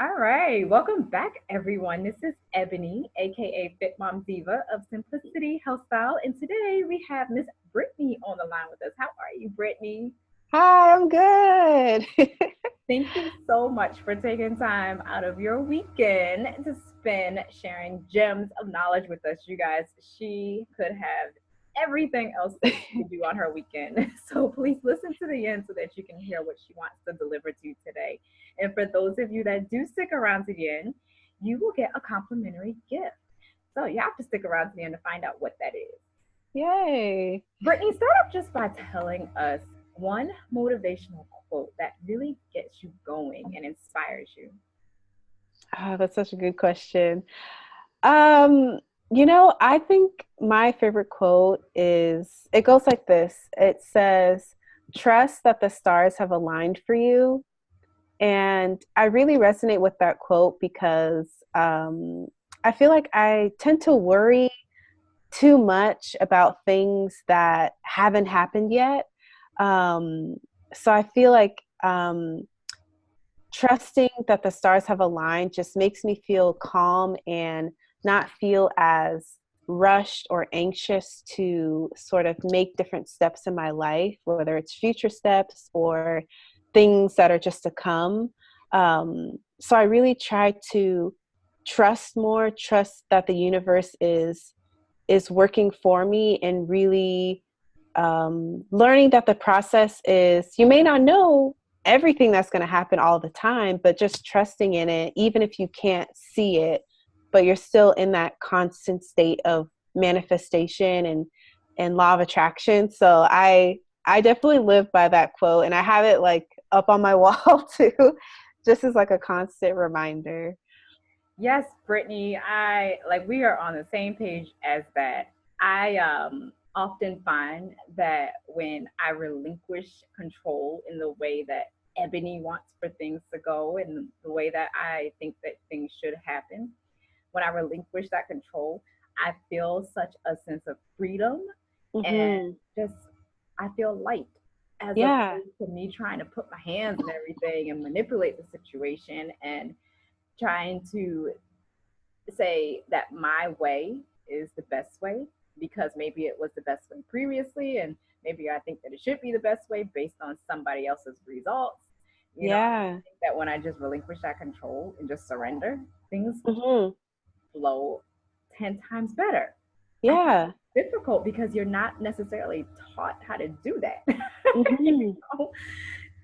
All right, welcome back, everyone. This is Ebony, aka Fit Mom Diva of Simplicity Health Style, and today we have Miss Brittany on the line with us. How are you, Brittany? Hi, I'm good. Thank you so much for taking time out of your weekend to spend sharing gems of knowledge with us, you guys. She could have everything else that she could do on her weekend. So please listen to the end so that you can hear what she wants to deliver to you today. And for those of you that do stick around to the end, you will get a complimentary gift. So you have to stick around to the end to find out what that is. Yay. Brittany, start off just by telling us one motivational quote that really gets you going and inspires you. Oh, that's such a good question. Um, I think my favorite quote is it goes like this. It says, "Trust that the stars have aligned for you." And I really resonate with that quote because I feel like I tend to worry too much about things that haven't happened yet. Um, so I feel like trusting that the stars have aligned just makes me feel calm and not feel as rushed or anxious to sort of make different steps in my life, whether it's future steps or things that are just to come. So I really try to trust more, trust that the universe is working for me, and really learning that the process is, you may not know everything that's going to happen all the time, but just trusting in it, even if you can't see it, but you're still in that constant state of manifestation and law of attraction. So I definitely live by that quote, and I have it like up on my wall too, just as like a constant reminder. Yes, Brittany, I like we are on the same page as that. I often find that when I relinquish control in the way that Ebony wants for things to go and the way that I think that things should happen, when I relinquish that control, I feel such a sense of freedom and Hmm. just I feel light as Yeah. opposed to me trying to put my hands in everything and manipulate the situation and trying to say that my way is the best way because maybe it was the best way previously and maybe I think that it should be the best way based on somebody else's results. I Yeah. think that when I just relinquish that control and just surrender, things Hmm. flow 10 times better. I think Yeah. it's difficult because you're not necessarily taught how to do that. you Hmm. know?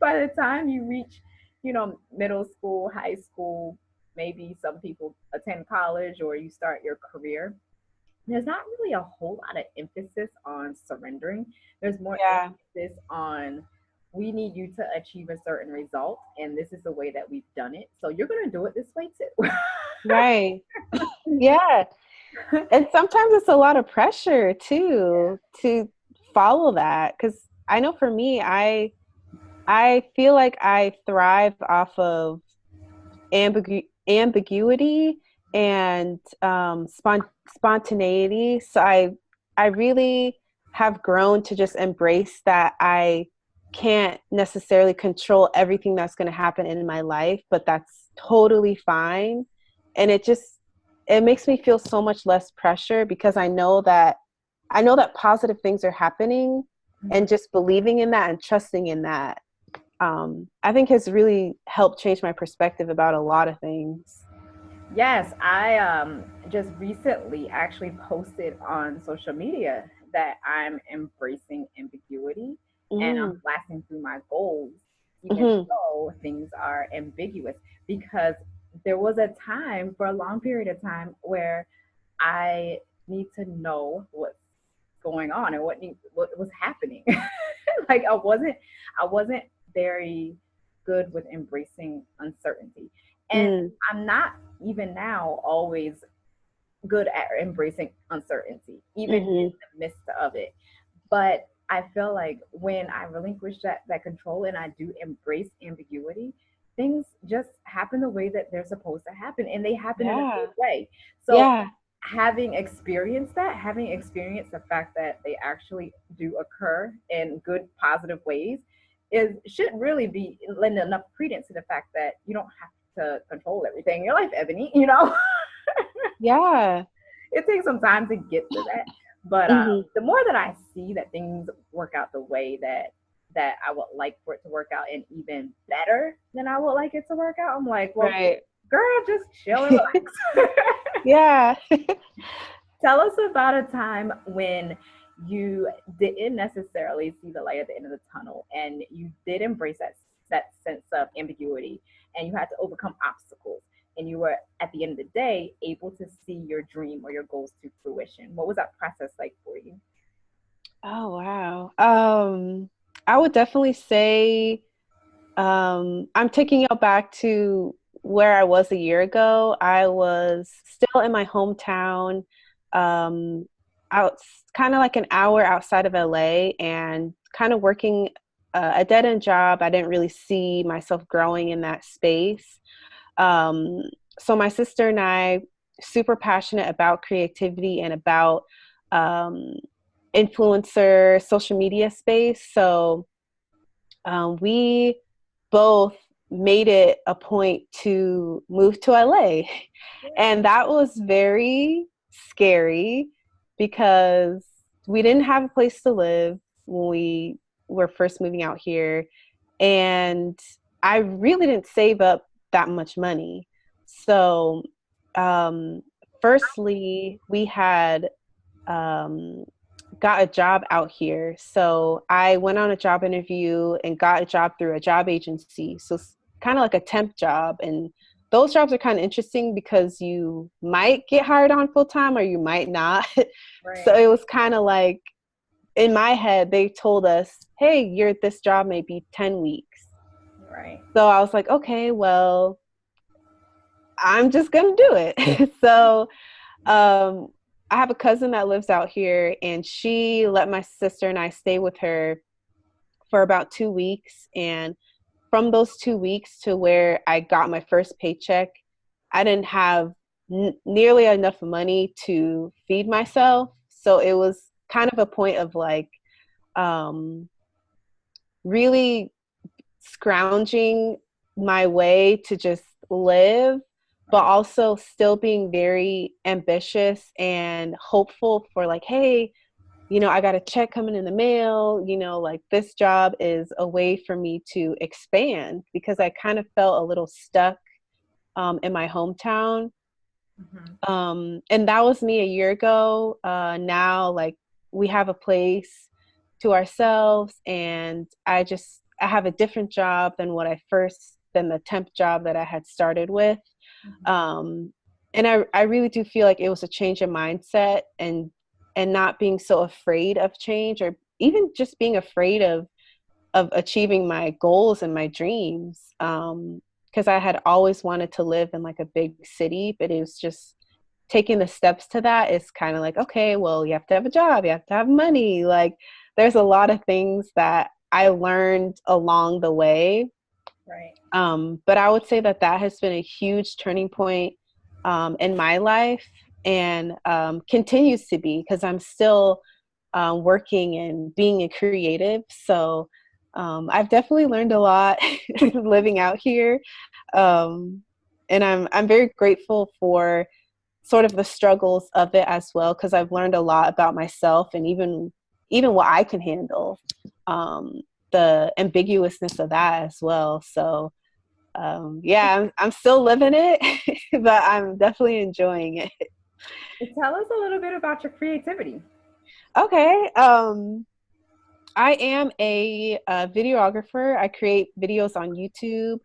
By the time you reach, middle school, high school, maybe some people attend college or you start your career, there's not really a whole lot of emphasis on surrendering. There's more Yeah. emphasis on we need you to achieve a certain result, and this is the way that we've done it. So you're going to do it this way too. Right. Yeah. And sometimes it's a lot of pressure too to follow that, cuz I know for me, I feel like I thrive off of ambiguity and spontaneity. So I really have grown to just embrace that I can't necessarily control everything that's going to happen in my life, but that's totally fine. And it makes me feel so much less pressure because I know that positive things are happening, and just believing in that and trusting in that, I think has really helped change my perspective about a lot of things. Yes, I just recently actually posted on social media that I'm embracing ambiguity and I'm Mm-hmm. blasting through my goals, even Mm-hmm. though things are ambiguous. Because there was a time, for a long period of time, where I need to know what's going on and what was happening. Like I wasn't very good with embracing uncertainty. And Mm. I'm not even now always good at embracing uncertainty, even in Mm-hmm. the midst of it. But I feel like when I relinquish that control and I do embrace ambiguity, things just happen the way that they're supposed to happen and they happen in a good Yeah. way. So Yeah. having experienced the fact that they actually do occur in good, positive ways, is should really be lend enough credence to the fact that you don't have to control everything in your life, Ebony, you know? Yeah. It takes some time to get to that. But Hmm. the more that I see that things work out the way that I would like for it to work out, and even better than I would like it to work out, I'm like, well, Right. girl, just chill and relax. Yeah. Tell us about a time when you didn't necessarily see the light at the end of the tunnel, and you did embrace that sense of ambiguity, and you had to overcome obstacles, and you were at the end of the day able to see your dream or your goals to fruition. What was that process like for you? Oh, wow. I would definitely say I'm taking you back to where I was a year ago. I was still in my hometown, um, out kind of like an hour outside of LA, and kind of working a dead end job. I didn't really see myself growing in that space. Um, so my sister and I, super passionate about creativity and about um, influencer social media space. So we both made it a point to move to LA. And that was very scary because we didn't have a place to live when we were first moving out here. And I really didn't save up that much money. So, um, firstly, we had um, got a job out here. So I went on a job interview and got a job through a job agency. So it's kind of like a temp job. And those jobs are kind of interesting because you might get hired on full time or you might not. So Right, it was kind of like in my head, they told us, hey, you're at this job maybe 10 weeks. right. So I was like, okay, well, I'm just going to do it. So um, I have a cousin that lives out here, and she let my sister and I stay with her for about 2 weeks. And from those 2 weeks to where I got my first paycheck, I didn't have nearly enough money to feed myself. So it was kind of a point of like um, really scrounging my way to just live, but Right. also still being very ambitious and hopeful for like, hey, I got a check coming in the mail, like this job is a way for me to expand because I kind of felt a little stuck in my hometown. Mm-hmm. And that was me a year ago. Now, like, we have a place to ourselves, and I have a different job than the temp job that I had started with. Mm-hmm. Um, and I really do feel like it was a change in mindset and not being so afraid of change or even just being afraid of achieving my goals and my dreams. Because I had always wanted to live in like a big city, but it was just taking the steps to that is kind of like, okay, well, you have to have a job, you have to have money. Like, there's a lot of things that I learned along the way. Right. But I would say that that has been a huge turning point in my life and continues to be because I'm still working and being a creative. So I've definitely learned a lot living out here. Um, and I'm very grateful for sort of the struggles of it as well because I've learned a lot about myself and even what I can handle, um, the ambiguousness of that as well. So yeah, I'm still living it, but I'm definitely enjoying it. Tell us a little bit about your creativity. Okay. I am a videographer. I create videos on YouTube.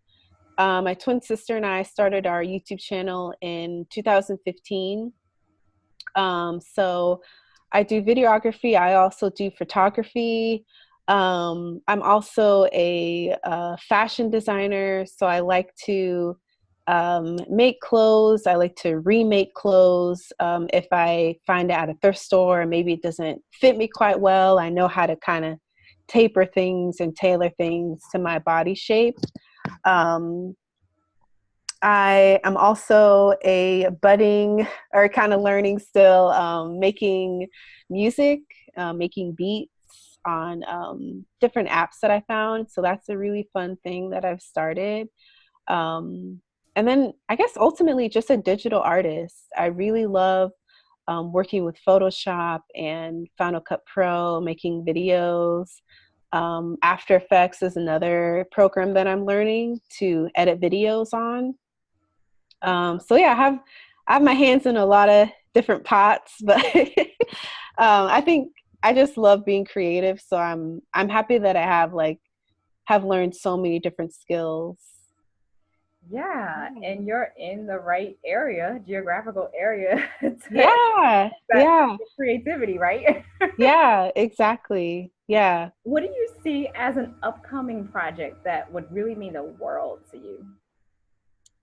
My twin sister and I started our YouTube channel in 2015. So I do videography. I also do photography. I'm also a fashion designer. So I like to make clothes. I like to remake clothes. If I find it at a thrift store and maybe it doesn't fit me quite well, I know how to kind of taper things and tailor things to my body shape. Um, I am also a budding or kind of learning still, making music, making beats on different apps that I found. So that's a really fun thing that I've started. Um, and then I guess ultimately just a digital artist. I really love working with Photoshop and Final Cut Pro, making videos. After Effects is another program that I'm learning to edit videos on. So yeah, I have my hands in a lot of different pots, but I think I just love being creative. So I'm happy that I have learned so many different skills. Yeah, and you're in the right area, geographical area to Yeah, that yeah, creativity, right? yeah, exactly. Yeah. What do you see as an upcoming project that would really mean the world to you?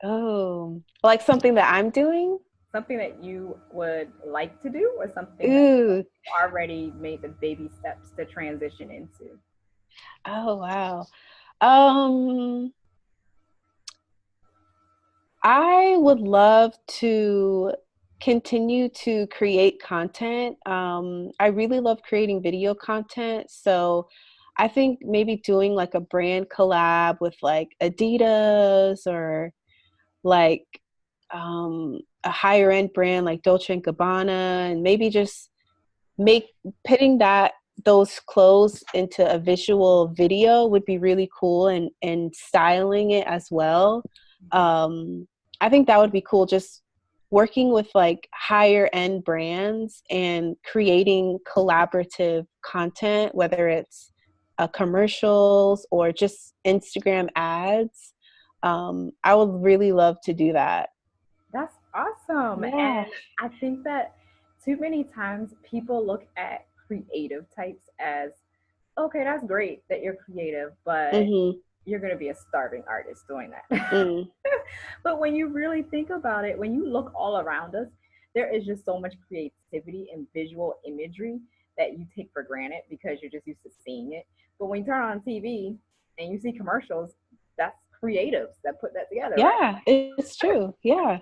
Oh, like something that I'm doing? Something that you would like to do, or something that Ooh. you already made the baby steps to transition into? Oh, wow. Um, I would love to continue to create content. I really love creating video content. So I think maybe doing like a brand collab with like Adidas or like a higher end brand like Dolce and Gabbana, and maybe just make pitting those clothes into a visual video would be really cool, and styling it as well. um I think that would be cool, just working with like higher end brands and creating collaborative content, whether it's commercials or just Instagram ads. I would really love to do that. That's awesome. Yeah. And I think that too many times people look at creative types as, okay, that's great that you're creative, but Mm-hmm. you're going to be a starving artist doing that. Mm. But when you really think about it, when you look all around us, there is just so much creativity and visual imagery that you take for granted because you're just used to seeing it. But when you turn on TV and you see commercials, that's creatives that put that together, right? Yeah, it's true. Yeah.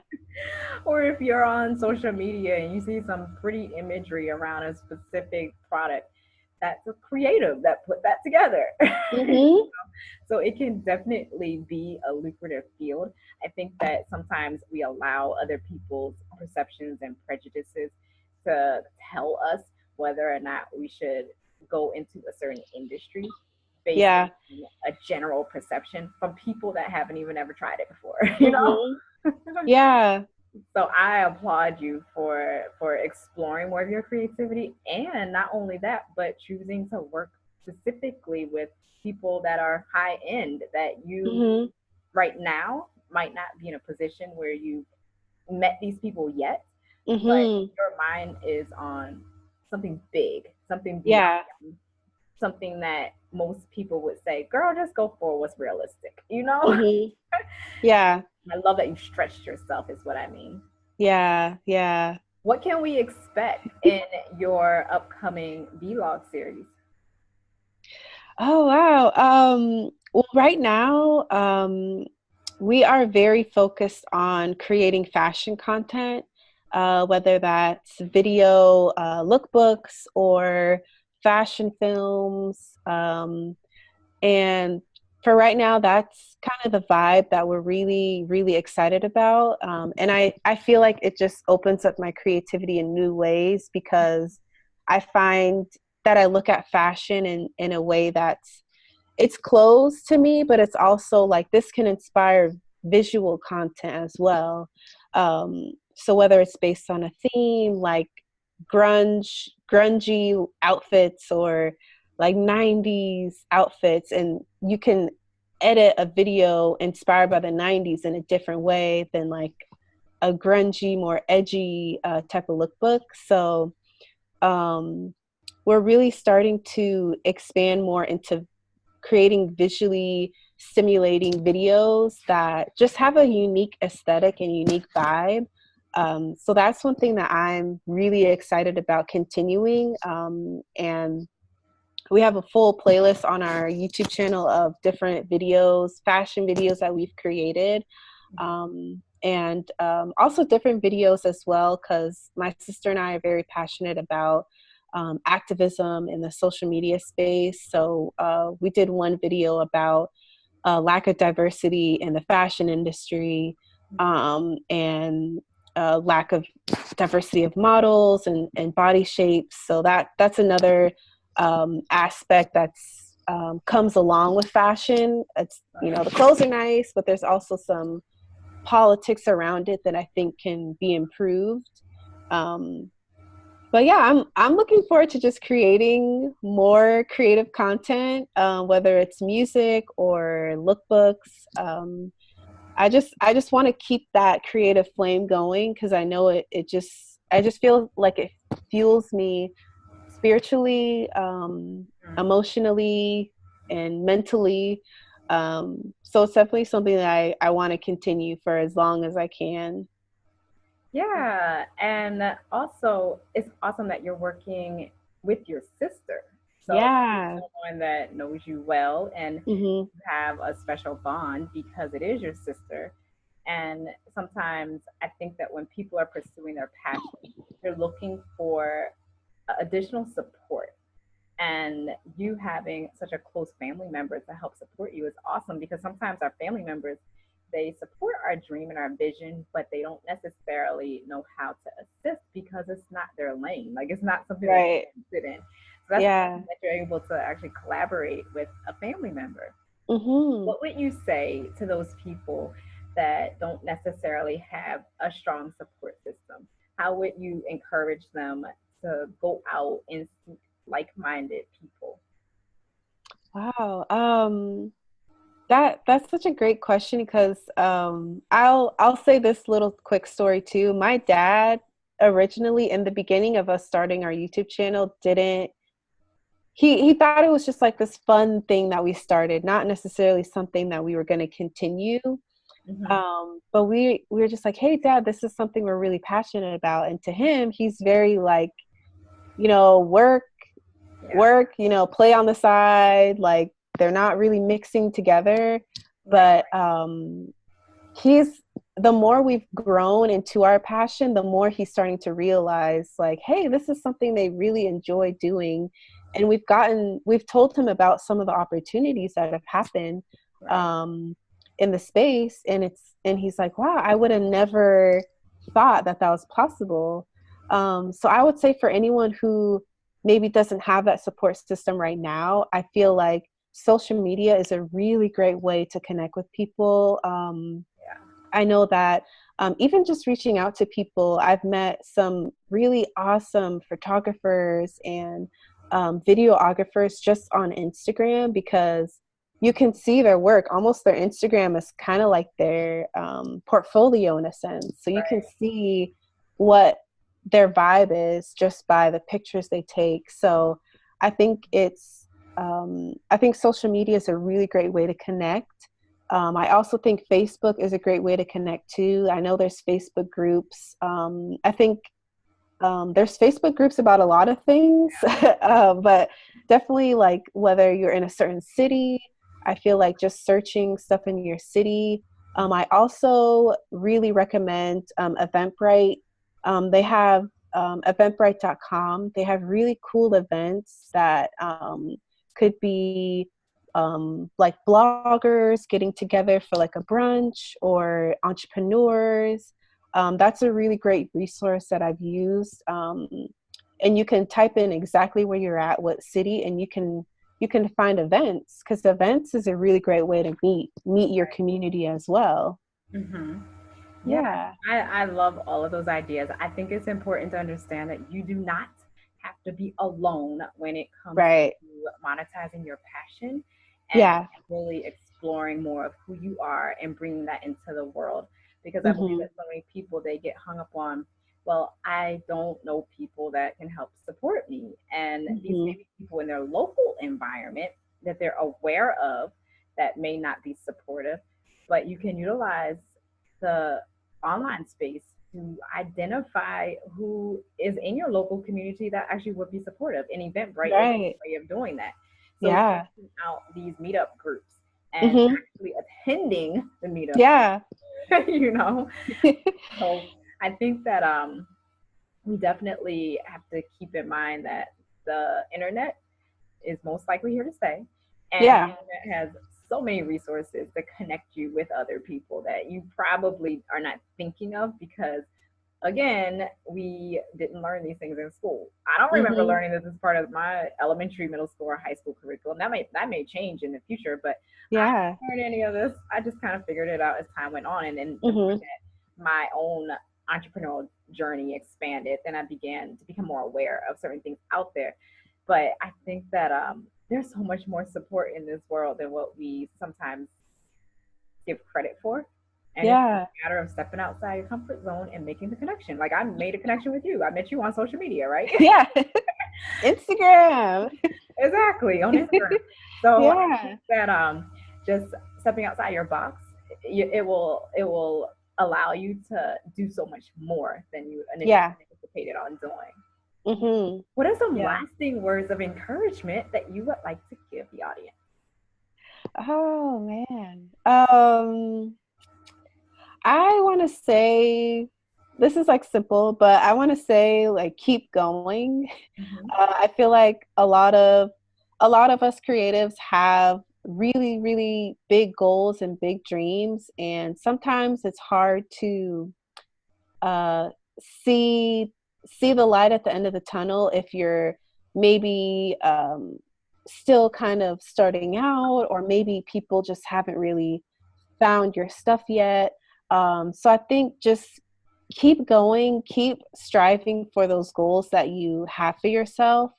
Or if you're on social media and you see some pretty imagery around a specific product, that's a creative that put that together. Mm-hmm. So it can definitely be a lucrative field. I think that sometimes we allow other people's perceptions and prejudices to tell us whether or not we should go into a certain industry based Yeah. on a general perception from people that haven't even ever tried it before, you know? Mm-hmm. Yeah. So I applaud you for exploring more of your creativity, and not only that, but choosing to work specifically with people that are high end that you Mm-hmm. right now might not be in a position where you met these people yet, but Mm-hmm. your mind is on something big, something Yeah. beyond, something that most people would say, girl, just go for what's realistic, you know? Mm-hmm. Yeah. I love that you stretched yourself, is what I mean. Yeah. Yeah. What can we expect in your upcoming vlog series? Oh, wow. Well, right now, we are very focused on creating fashion content, whether that's video, lookbooks, or fashion films. And for right now, that's kind of the vibe that we're really, really excited about. And I feel like it just opens up my creativity in new ways, because I find that I look at fashion in a way that's, it's clothes to me, but it's also like this can inspire visual content as well. So whether it's based on a theme like grungy outfits, or like 90s outfits, and you can edit a video inspired by the 90s in a different way than like a grungy, more edgy type of lookbook. So um, we're really starting to expand more into creating visually stimulating videos that just have a unique aesthetic and unique vibe. So that's one thing that I'm really excited about continuing. And we have a full playlist on our YouTube channel of different videos, fashion videos that we've created. And also different videos as well, because my sister and I are very passionate about activism in the social media space. So we did one video about lack of diversity in the fashion industry. and lack of diversity of models and body shapes. So that's another aspect that's comes along with fashion. It's, you know, the clothes are nice, but there's also some politics around it that I think can be improved. But yeah, I'm looking forward to just creating more creative content, whether it's music or lookbooks. I just want to keep that creative flame going because I know I just feel like it fuels me spiritually, emotionally, and mentally. So it's definitely something that I want to continue for as long as I can. Yeah, and also it's awesome that you're working with your sister. So she's Yeah. someone that knows you well and Hmm. you have a special bond because it is your sister. And sometimes I think that when people are pursuing their passion, they're looking for additional support. And you having such a close family member to help support you is awesome because sometimes our family members, they support our dream and our vision, but they don't necessarily know how to assist because it's not their lane. Like it's not something that Right. they sit in. So that's Yeah. awesome that you're able to actually collaborate with a family member. Hmm. What would you say to those people that don't necessarily have a strong support system? How would you encourage them to go out and seek like-minded people? Wow. That's such a great question because I'll say this little quick story too. My dad originally in the beginning of us starting our YouTube channel didn't he thought it was just like this fun thing that we started, not necessarily something that we were going to continue. Mm-hmm. But we were just like, hey, Dad, this is something we're really passionate about. And to him, he's very like, you know, Yeah. work, you know, play on the side. Like they're not really mixing together. Right. But he's the more we've grown into our passion, the more he's starting to realize like, hey, this is something they really enjoy doing. And we've told him about some of the opportunities that have happened Right. um, in the space. And he's like, wow, I would have never thought that that was possible. So I would say for anyone who maybe doesn't have that support system right now, I feel like social media is a really great way to connect with people. Yeah. I know that even just reaching out to people, I've met some really awesome photographers and videographers just on Instagram because you can see their work. Almost their Instagram is kind of like their portfolio in a sense. So you can Right. see what their vibe is just by the pictures they take. So I think I think social media is a really great way to connect. I also think Facebook is a great way to connect too. I know there's Facebook groups. I think there's Facebook groups about a lot of things, but definitely like whether you're in a certain city, I feel like just searching stuff in your city. I also really recommend Eventbrite. They have eventbrite.com. They have really cool events that could be like bloggers getting together for like a brunch or entrepreneurs. That's a really great resource that I've used. And you can type in exactly where you're at, what city, and you can find events because events is a really great way to meet your community as well. Mm-hmm. Yeah, Yeah. I love all of those ideas. I think it's important to understand that you do not have to be alone when it comes Right. to monetizing your passion and Yeah. really exploring more of who you are and bringing that into the world. Because I believe Hmm. that so many people they get hung up on, well, I don't know people that can help support me. And these may Hmm. be people in their local environment that they're aware of that may not be supportive, but you can utilize the online space to identify who is in your local community that actually would be supportive. And Eventbrite is Right. a way of doing that. So Yeah. searching out these meetup groups and Hmm. actually attending the meetup, Yeah. you know. So I think that we definitely have to keep in mind that the internet is most likely here to stay, and the Yeah. internet has so many resources to connect you with other people that you probably are not thinking of because again, we didn't learn these things in school. I don't remember Mm-hmm. learning this as part of my elementary, middle school, or high school curriculum. That may change in the future, but I Yeah. didn't learn any of this. I just kind of figured it out as time went on, and then the more Mm-hmm. that my own entrepreneurial journey expanded, then I began to become more aware of certain things out there. But I think that there's so much more support in this world than what we sometimes give credit for. And it's Yeah. a matter of stepping outside your comfort zone and making the connection. Like I made a connection with you. I met you on social media, right? Yeah. Instagram. Exactly, on Instagram. So I Yeah. think that just stepping outside your box, it will allow you to do so much more than you initially Yeah. anticipated on doing. Mm-hmm. What are some Yeah. lasting words of encouragement that you would like to give the audience? Oh man. I want to say this is like simple, but I want to say like keep going. Mm-hmm. I feel like a lot of us creatives have really, really big goals and big dreams, and sometimes it's hard to uh, see see the light at the end of the tunnel if you're maybe still kind of starting out, or maybe people just haven't really found your stuff yet. So I think just keep going, keep striving for those goals that you have for yourself,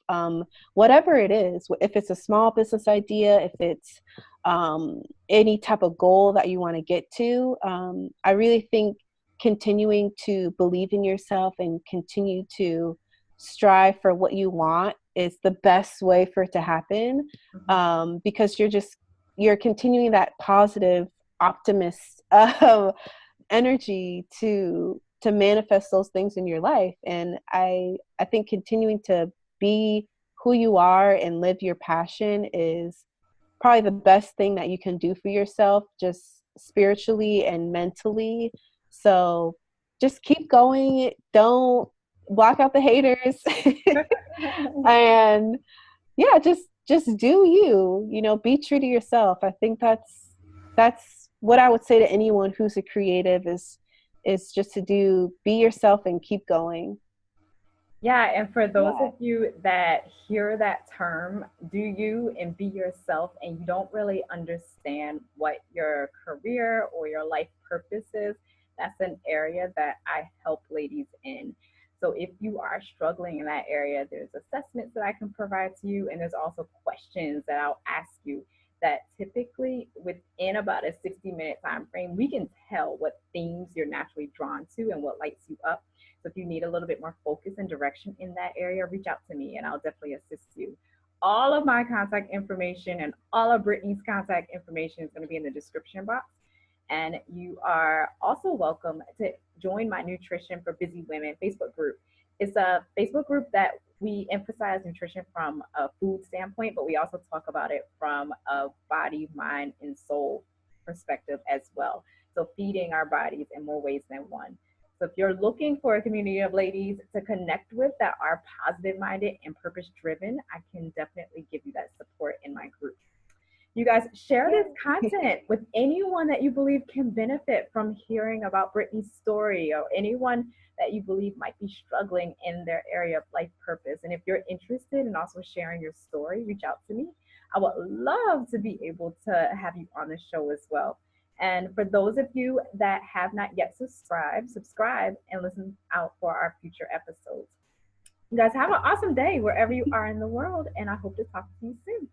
whatever it is. If it's a small business idea, if it's any type of goal that you want to get to, I really think continuing to believe in yourself and continue to strive for what you want is the best way for it to happen, Mm-hmm. because you're continuing that positive optimist energy to manifest those things in your life. And I think continuing to be who you are and live your passion is probably the best thing that you can do for yourself, just spiritually and mentally. So just keep going, don't block out the haters. And yeah, just do you, be true to yourself. I think that's what I would say to anyone who's a creative is just to be yourself and keep going. Yeah, and for those Yeah. of you that hear that term, do you and be yourself, and you don't really understand what your career or your life purpose is, that's an area that I help ladies in. So if you are struggling in that area, there's assessments that I can provide to you, and there's also questions that I'll ask you that typically within about a 60-minute time frame, we can tell what themes you're naturally drawn to and what lights you up. So if you need a little bit more focus and direction in that area, reach out to me and I'll definitely assist you. All of my contact information and all of Brittany's contact information is going to be in the description box. And you are also welcome to join my Nutrition for Busy Women Facebook group. It's a Facebook group that we emphasize nutrition from a food standpoint, but we also talk about it from a body, mind, and soul perspective as well. So feeding our bodies in more ways than one. So if you're looking for a community of ladies to connect with that are positive minded and purpose driven, I can definitely give you that support in my group. You guys share this content with anyone that you believe can benefit from hearing about Brittany's story, or anyone that you believe might be struggling in their area of life purpose. And if you're interested in also sharing your story, reach out to me. I would love to be able to have you on the show as well. And for those of you that have not yet subscribe and listen out for our future episodes. You guys have an awesome day wherever you are in the world, and I hope to talk to you soon.